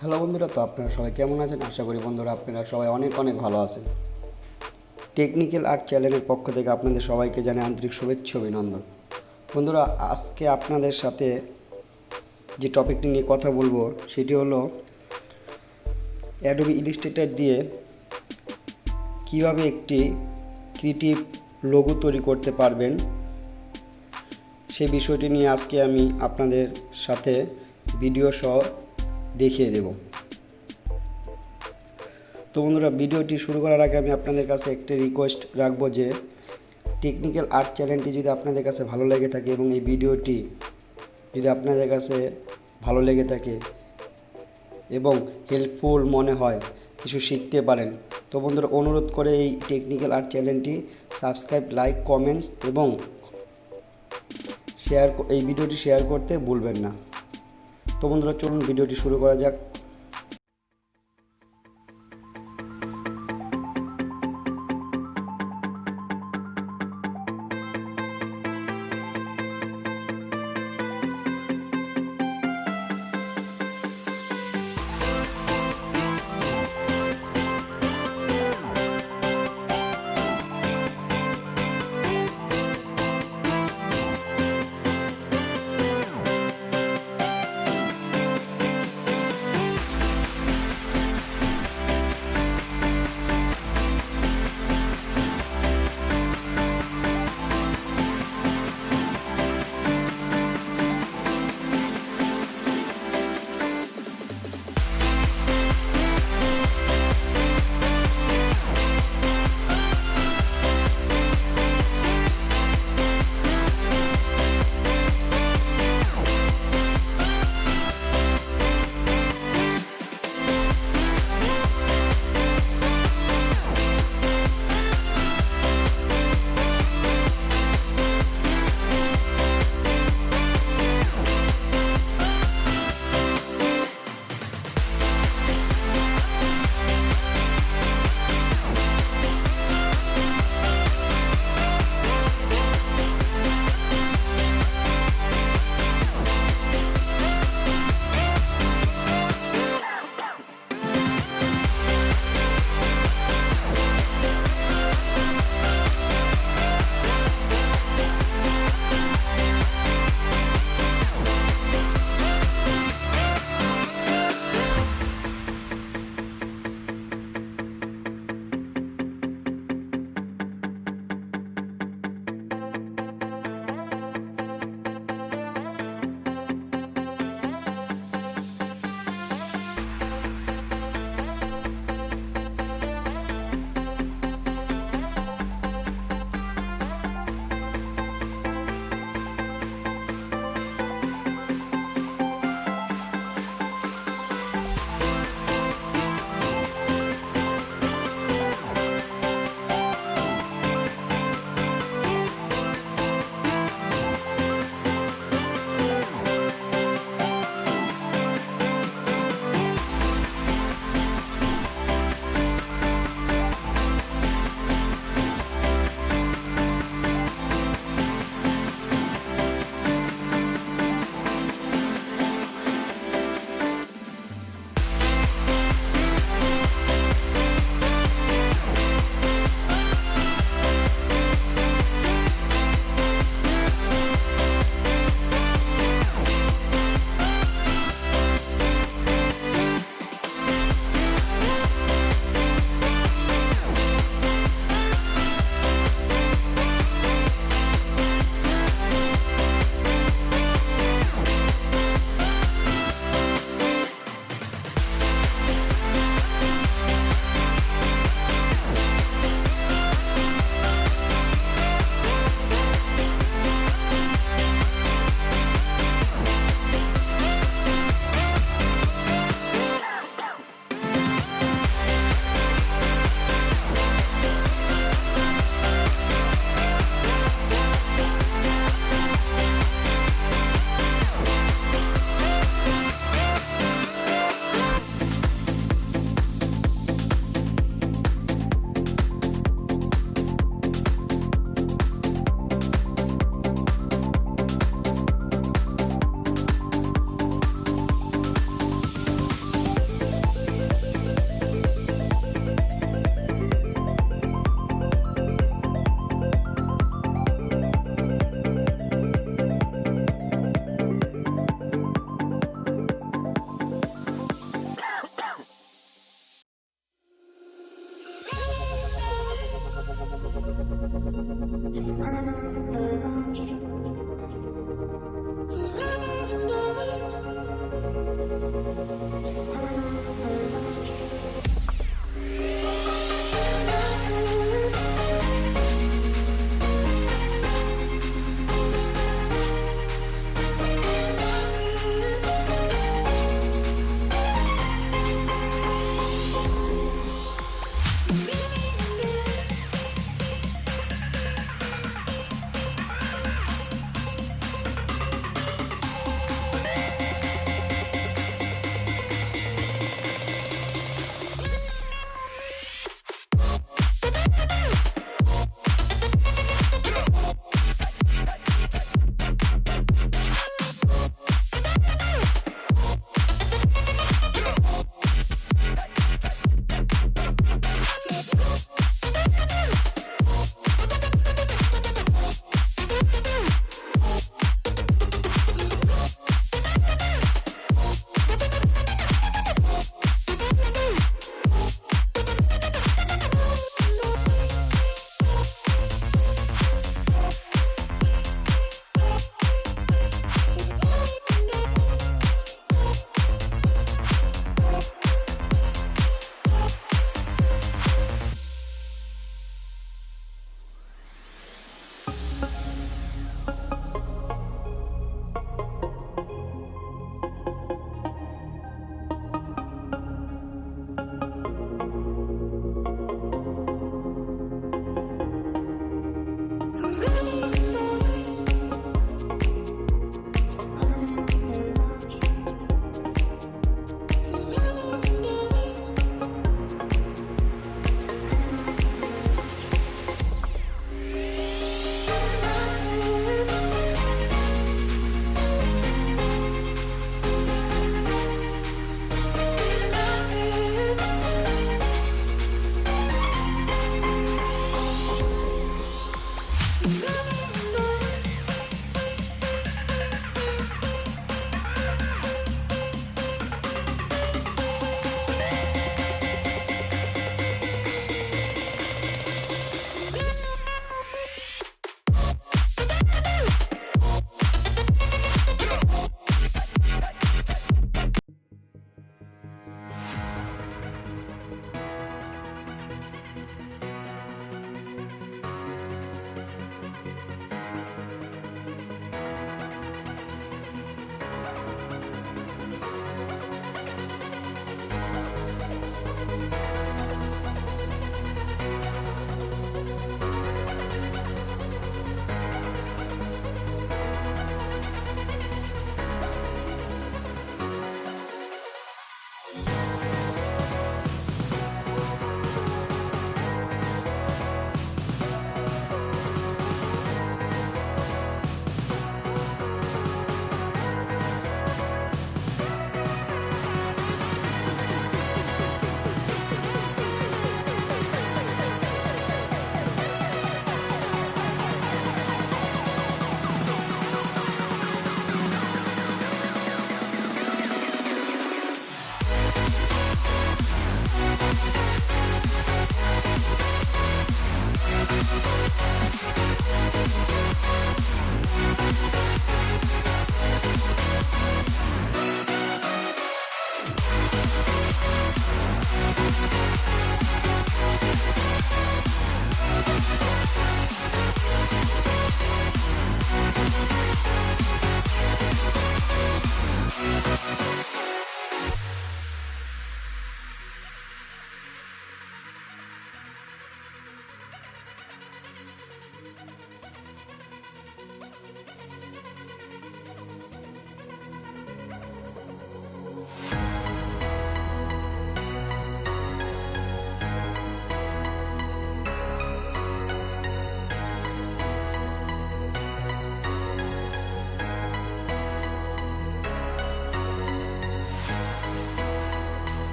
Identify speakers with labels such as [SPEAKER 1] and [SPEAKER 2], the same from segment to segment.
[SPEAKER 1] Hello বন্ধুরা, তো আপনারা সবাই কেমন আছেন? আশা করি বন্ধুরা আপনারা সবাই অনেক অনেক ভালো আছেন। টেকনিক্যাল আর্ট চ্যানেলের পক্ষ থেকে আপনাদের সবাইকে জানাই আন্তরিক শুভেচ্ছা অভিনন্দন। বন্ধুরা, আজকে আপনাদের সাথে যে টপিকটি নিয়ে কথা বলবো সেটি হলো অ্যাডোবি ইলাস্ট্রেটর দিয়ে কিভাবে একটি ক্রিয়েটিভ লোগো তৈরি করতে পারবেন, সেই বিষয়টি নিয়ে আজকে আমি আপনাদের সাথে ভিডিও সহ দেখিয়ে দেব। তো বন্ধুরা, ভিডিওটি শুরু করার আগে আমি আপনাদের কাছে একটা রিকোয়েস্ট রাখবো যে টেকনিক্যাল আর্ট চ্যানেলটি যদি আপনাদের কাছে ভালো লেগে থাকে এবং এই ভিডিওটি যদি আপনাদের কাছে ভালো লেগে থাকে এবং হেল্পফুল মনে হয়, কিছু শিখতে পারেন, তো বন্ধুরা অনুরোধ করে এই টেকনিক্যাল আর্ট চ্যানেলটি সাবস্ক্রাইব, লাইক, কমেন্টস এবং এই ভিডিওটি শেয়ার করতে ভুলবেন না। তো বন্ধুরা চলুন ভিডিওটি শুরু করা যাক।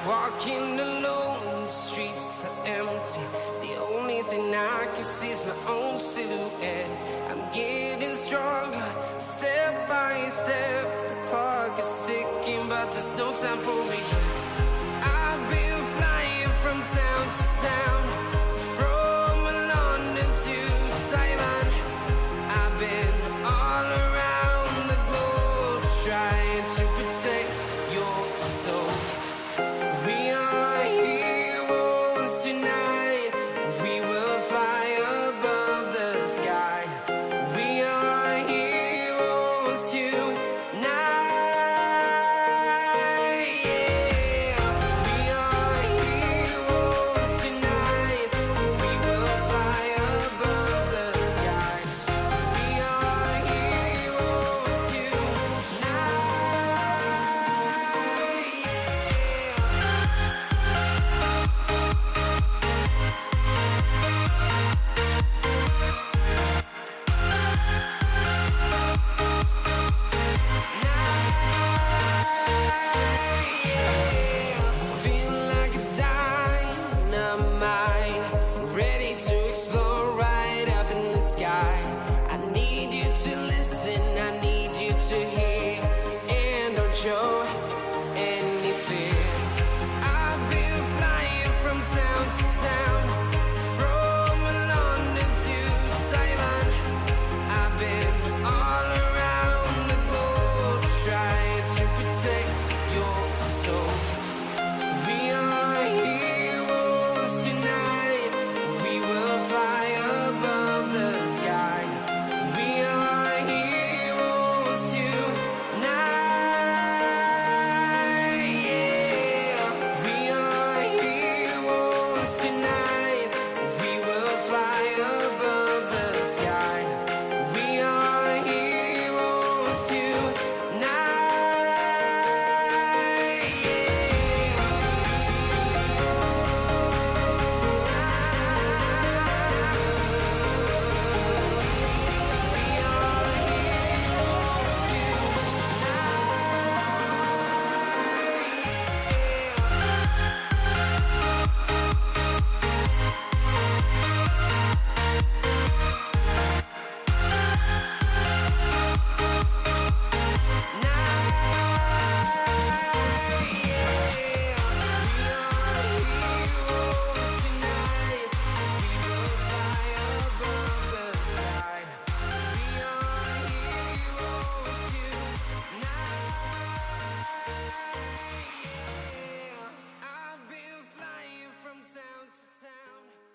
[SPEAKER 2] Walking alone, the streets are empty. The only thing I can see is my own silhouette. I'm getting stronger, step by step. The clock is ticking, but there's no time for regrets. I've been flying from town to town,